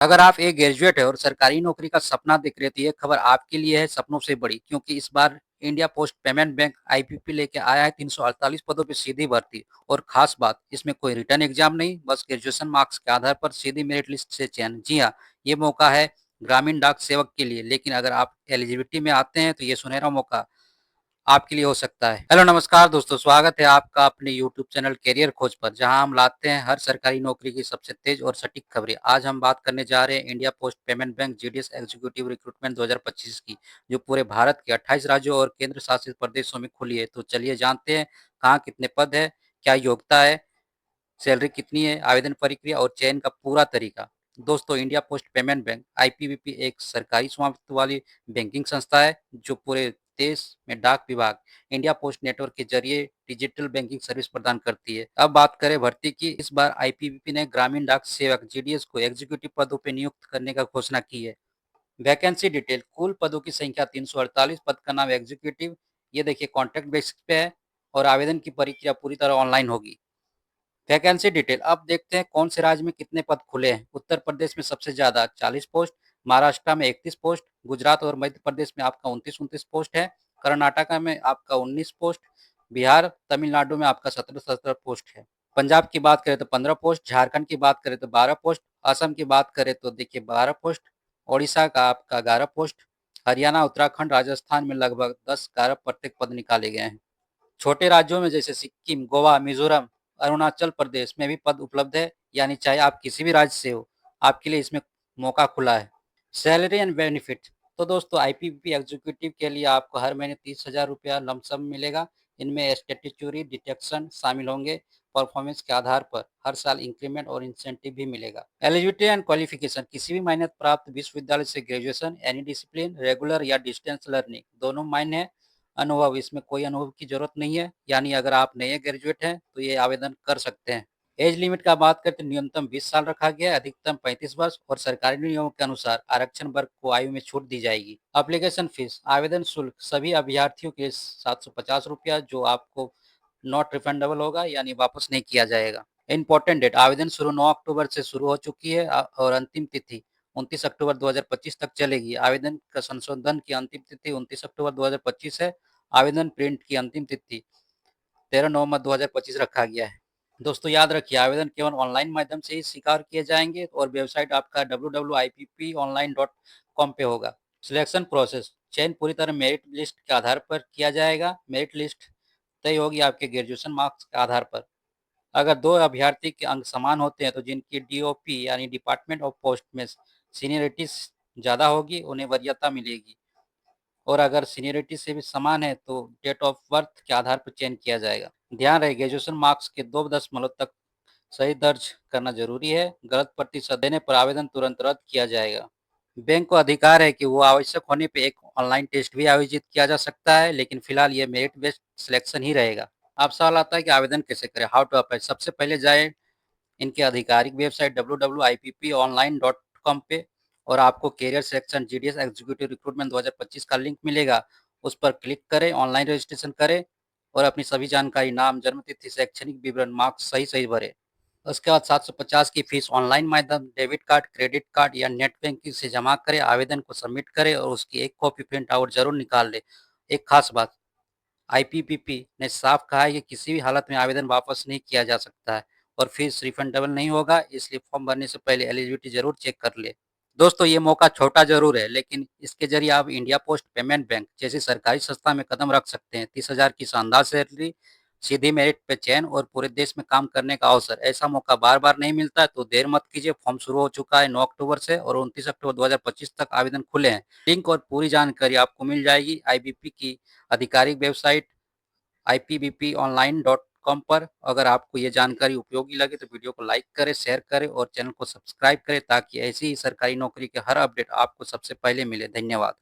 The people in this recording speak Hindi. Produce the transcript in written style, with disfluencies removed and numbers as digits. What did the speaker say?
अगर आप एक ग्रेजुएट है और सरकारी नौकरी का सपना देख रहे हैं तो ये खबर आपके लिए है सपनों से बड़ी, क्योंकि इस बार India post payment bank IPP लेके आया है 348 पदों पे सीधी भर्ती। और खास बात, इसमें कोई रिटर्न एग्जाम नहीं, बस ग्रेजुएशन मार्क्स के आधार पर सीधी मेरिट लिस्ट से चयन। जी हाँ, ये मौका है ग्रामीण डाक सेवक के लिए, लेकिन अगर आप एलिजिबिलिटी में आते हैं तो ये सुनहरा मौका आपके लिए हो सकता है। हेलो नमस्कार दोस्तों, स्वागत है आपका अपने यूट्यूब चैनल करियर खोज पर, जहां हम लाते हैं हर सरकारी नौकरी की सबसे तेज और सटीक खबरें। आज हम बात करने जा रहे हैं India post payment bank GDS executive recruitment 2025 की, जो पूरे भारत के 28 राज्यों और केंद्र शासित प्रदेशों में खुली है। तो चलिए जानते हैं कहाँ कितने पद है, क्या योग्यता है, सैलरी कितनी है, आवेदन प्रक्रिया और चयन का पूरा तरीका। दोस्तों, इंडिया पोस्ट पेमेंट बैंक आईपीबीपी एक सरकारी स्वामित्व वाली बैंकिंग संस्था है जो पूरे देश में डाक विभाग, इंडिया पोस्ट नेटवर्क के जरिए डिजिटल बैंकिंग सर्विस प्रदान करती है। अब बात करें भर्ती की, इस बार आईपीबीपी ने ग्रामीण डाक सेवक जीडीएस को एग्जीक्यूटिव पदों पर नियुक्त करने का घोषणा की है। वैकेंसी डिटेल, कुल पदों की संख्या 348, पद का नाम एग्जीक्यूटिव, ये देखिए कॉन्ट्रैक्ट बेसिस पे है और आवेदन की प्रक्रिया पूरी तरह ऑनलाइन होगी। वैकेंसी डिटेल, अब देखते हैं कौन से राज्य में कितने पद खुले हैं। उत्तर प्रदेश में सबसे ज्यादा 40 पोस्ट, महाराष्ट्र में 31 पोस्ट, गुजरात और मध्य प्रदेश में आपका 29 पोस्ट है, कर्नाटका में आपका 19 पोस्ट, बिहार तमिलनाडु में आपका 17 पोस्ट है। पंजाब की बात करें तो 15 पोस्ट, झारखंड की बात करें तो 12 पोस्ट, असम की बात करें तो देखिए 12 पोस्ट, ओडिशा का आपका 11 पोस्ट, हरियाणा उत्तराखंड राजस्थान में लगभग 10-11 प्रत्येक पद निकाले गए हैं। छोटे राज्यों में जैसे सिक्किम, गोवा, मिजोरम, अरुणाचल प्रदेश में भी पद उपलब्ध है, यानी चाहे आप किसी भी राज्य से हो, आपके लिए इसमें मौका खुला है। सैलरी एंड बेनिफिट, तो दोस्तों आईपीपीबी एग्जीक्यूटिव के लिए आपको हर महीने 30,000 रुपया लमसम मिलेगा। इनमें स्टेट्यूटरी डिडक्शन शामिल होंगे। परफॉर्मेंस के आधार पर हर साल इंक्रीमेंट और इंसेंटिव भी मिलेगा। एलिजिबिलिटी एंड क्वालिफिकेशन, किसी भी मान्यता प्राप्त विश्वविद्यालय से ग्रेजुएशन, एनी डिसिप्लिन, रेगुलर या डिस्टेंस लर्निंग दोनों मान्य है। अनुभव, इसमें कोई अनुभव की जरूरत नहीं है, यानी अगर आप नए ग्रेजुएट हैं तो ये आवेदन कर सकते हैं। एज लिमिट का बात करते, न्यूनतम 20 साल रखा गया है, अधिकतम 35 वर्ष, और सरकारी नियमों के अनुसार आरक्षण वर्ग को आयु में छूट दी जाएगी। एप्लीकेशन फीस, आवेदन शुल्क सभी अभ्यर्थियों के 750 रुपया, जो आपको नॉट रिफंडेबल होगा, यानी वापस नहीं किया जाएगा। इम्पोर्टेंट डेट, आवेदन शुरू 9 अक्टूबर से शुरू हो चुकी है और अंतिम तिथि 29 अक्टूबर 2025 तक चलेगी। आवेदन का संशोधन की अंतिम तिथि 29 अक्टूबर 2025 है। आवेदन प्रिंट की अंतिम तिथि 13 नवंबर 2025 रखा गया है। दोस्तों याद रखिए, आवेदन केवल ऑनलाइन माध्यम से ही स्वीकार किए जाएंगे और वेबसाइट आपका www.ippionline.com पे होगा। सिलेक्शन प्रोसेस, चयन पूरी तरह मेरिट लिस्ट के आधार पर किया जाएगा। मेरिट लिस्ट तय होगी आपके ग्रेजुएशन मार्क्स के आधार पर। अगर दो अभ्यर्थी के अंक समान होते हैं तो जिनकी डीओपी यानी डिपार्टमेंट ऑफ पोस्ट में सीनियरिटी ज़्यादा होगी उन्हें वरीयता मिलेगी, और अगर सीनियरिटी से भी समान है तो डेट ऑफ बर्थ के आधार पर चयन किया जाएगा। ध्यान रहे, ग्रेजुएशन मार्क्स के 2 दशमलव तक सही दर्ज करना जरूरी है। गलत प्रतिशत देने पर आवेदन तुरंत रद्द किया जाएगा। बैंक को अधिकार है कि वो आवश्यक होने पे एक ऑनलाइन टेस्ट भी आयोजित किया जा सकता है, लेकिन फिलहाल ये मेरिट बेस्ड सिलेक्शन ही रहेगा। अब सवाल आता है कि आवेदन कैसे करें, हाउ टू अप्लाई। सबसे पहले जाए इनके आधिकारिक वेबसाइट www.ippionline.com पे, और आपको career section GDS executive recruitment 2025 का लिंक मिलेगा। उस पर क्लिक करें, ऑनलाइन रजिस्ट्रेशन करें और अपनी सभी जानकारी, नाम, जन्म तिथि, शैक्षणिक विवरण, मार्क्स सही सही भरें। उसके बाद 750 की फीस ऑनलाइन माध्यम, डेबिट कार्ड, क्रेडिट कार्ड या नेट बैंकिंग से जमा करें। आवेदन को सबमिट करें और उसकी एक कॉपी प्रिंट आउट जरूर निकाल लें। एक खास बात, आईपीपीपी ने साफ कहा है कि किसी भी हालत में आवेदन वापस नहीं किया जा सकता है और फीस रिफंडेबल नहीं होगा, इसलिए फॉर्म भरने से पहले एलिजिबिलिटी जरूर चेक कर ले। दोस्तों, ये मौका छोटा जरूर है, लेकिन इसके जरिए आप इंडिया पोस्ट पेमेंट बैंक जैसी सरकारी संस्था में कदम रख सकते हैं। 30,000 की शानदार सैलरी, सीधी मेरिट पे चयन और पूरे देश में काम करने का अवसर, ऐसा मौका बार बार नहीं मिलता है, तो देर मत कीजिए। फॉर्म शुरू हो चुका है 9 अक्टूबर से और 29 अक्टूबर 2025 तक आवेदन खुले हैं। लिंक और पूरी जानकारी आपको मिल जाएगी आईबीपी की आधिकारिक वेबसाइट ippbponline.com पर। अगर आपको ये जानकारी उपयोगी लगे तो वीडियो को लाइक करें, शेयर करें और चैनल को सब्सक्राइब करें, ताकि ऐसी ही सरकारी नौकरी के हर अपडेट आपको सबसे पहले मिले। धन्यवाद।